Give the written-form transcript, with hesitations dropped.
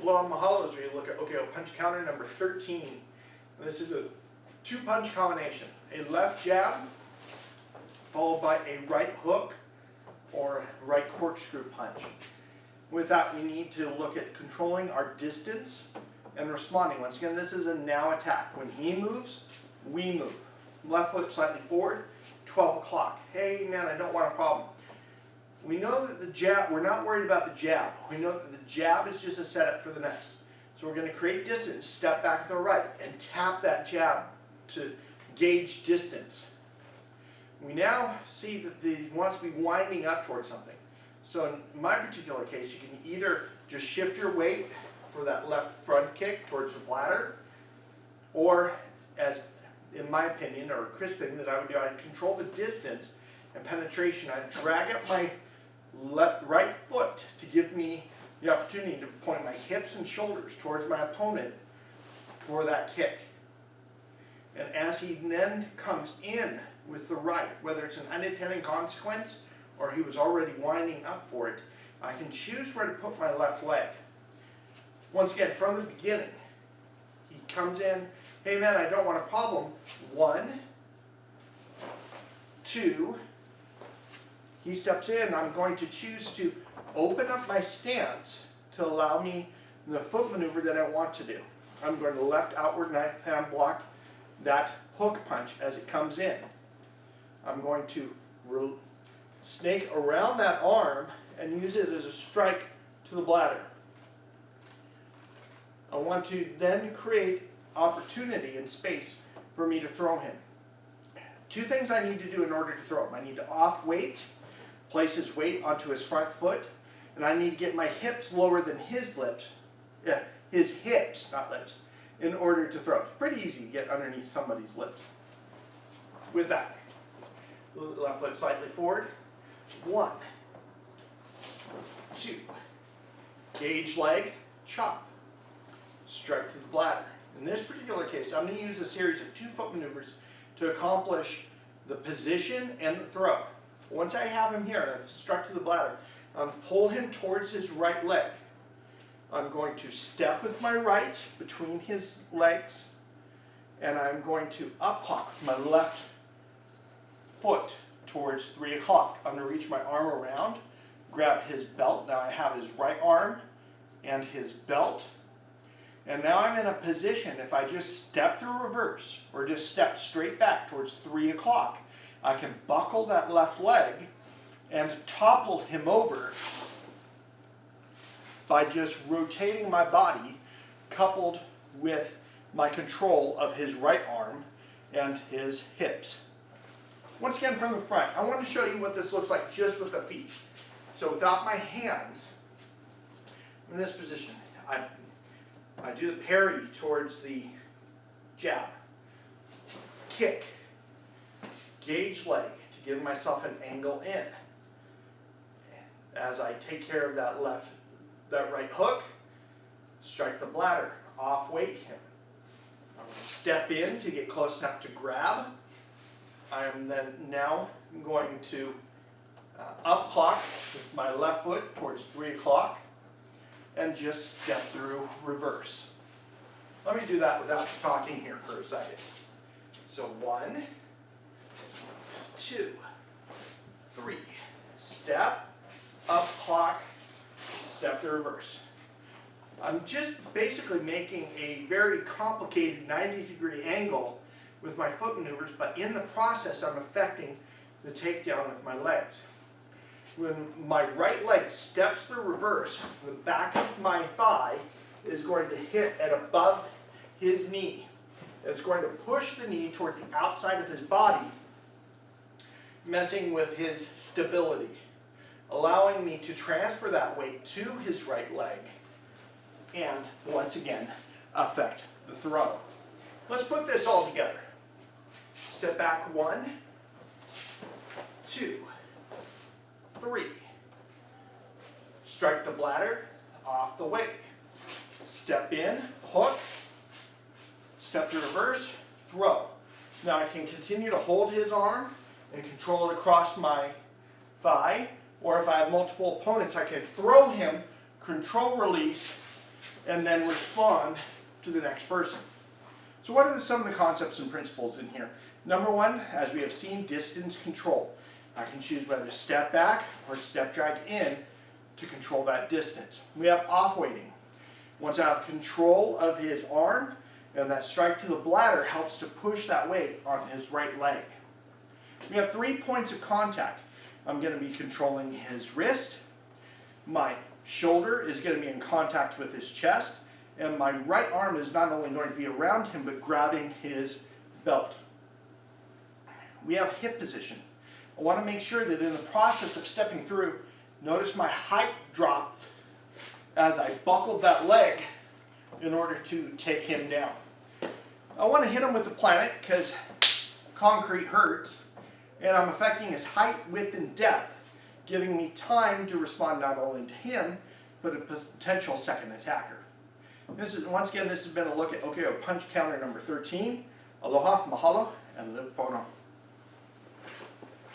Aloha Mahalo as we look at OKO Punch Counter number 13. And this is a two-punch combination. A left jab followed by a right hook or right corkscrew punch. With that, we need to look at controlling our distance and responding. Once again, this is a now attack. When he moves, we move. Left foot slightly forward, 12 o'clock. Hey man, I don't want a problem. We know that the jab, we're not worried about the jab. We know that the jab is just a setup for the next. So we're going to create distance, step back to the right, and tap that jab to gauge distance. We now see that he wants to be winding up towards something. So in my particular case, you can either just shift your weight for that left front kick towards the bladder, or as in my opinion, or Chris' thing that I would do, I'd control the distance and penetration. I'd drag up my right foot to give me the opportunity to point my hips and shoulders towards my opponent for that kick. And as he then comes in with the right, whether it's an unintended consequence or he was already winding up for it, I can choose where to put my left leg. Once again, from the beginning, he comes in, hey man, I don't want a problem. 1, 2, he steps in. I'm going to choose to open up my stance to allow me the foot maneuver that I want to do. I'm going to left outward knife hand block that hook punch as it comes in. I'm going to snake around that arm and use it as a strike to the bladder. I want to then create opportunity and space for me to throw him. 2 things I need to do in order to throw him. I need to off weight, place his weight onto his front foot, and I need to get my hips lower than his lips, his hips, not lips, in order to throw. It's pretty easy to get underneath somebody's lips. With that, left foot slightly forward. 1, 2, gauge leg, chop, strike to the bladder. In this particular case, I'm going to use a series of 2 foot maneuvers to accomplish the position and the throw. Once I have him here and I've struck to the bladder, I'm going to pull him towards his right leg. I'm going to step with my right between his legs, and I'm going to up hop with my left foot towards 3 o'clock. I'm going to reach my arm around, grab his belt. Now I have his right arm and his belt. And now I'm in a position, if I just step through reverse or just step straight back towards 3 o'clock, I can buckle that left leg and topple him over by just rotating my body coupled with my control of his right arm and his hips. Once again from the front, I want to show you what this looks like just with the feet. So without my hands, in this position, I do the parry towards the jab, kick, gauge leg to give myself an angle in. As I take care of that right hook, strike the bladder, off weight him. I'm going to step in to get close enough to grab. I am then now going to up clock with my left foot towards 3 o'clock and just step through reverse. Let me do that without talking here for a second. So 1, 2, 3, step, up clock, step to reverse. I'm just basically making a very complicated 90-degree angle with my foot maneuvers, but in the process I'm affecting the takedown with my legs. When my right leg steps through reverse, the back of my thigh is going to hit at above his knee. It's going to push the knee towards the outside of his body, messing with his stability, allowing me to transfer that weight to his right leg and, once again, affect the throw. Let's put this all together. Step back 1, 2, 3. Strike the bladder, off the weight. Step in, hook, step to reverse, throw. Now I can continue to hold his arm and control it across my thigh, or if I have multiple opponents, I can throw him, control release, and then respond to the next person. So what are some of the concepts and principles in here? Number one, as we have seen, distance control. I can choose whether to step back or step drag in to control that distance. We have off weighting. Once I have control of his arm, and that strike to the bladder helps to push that weight on his right leg. We have 3 points of contact. I'm going to be controlling his wrist. My shoulder is going to be in contact with his chest. And my right arm is not only going to be around him, but grabbing his belt. We have hip position. I want to make sure that in the process of stepping through, notice my height dropped as I buckled that leg in order to take him down. I want to hit him with the planet because concrete hurts, and I'm affecting his height, width, and depth, giving me time to respond not only to him, but a potential second attacker. Once again, this has been a look at OKO Punch Counter number 13. Aloha, mahalo, and live pono.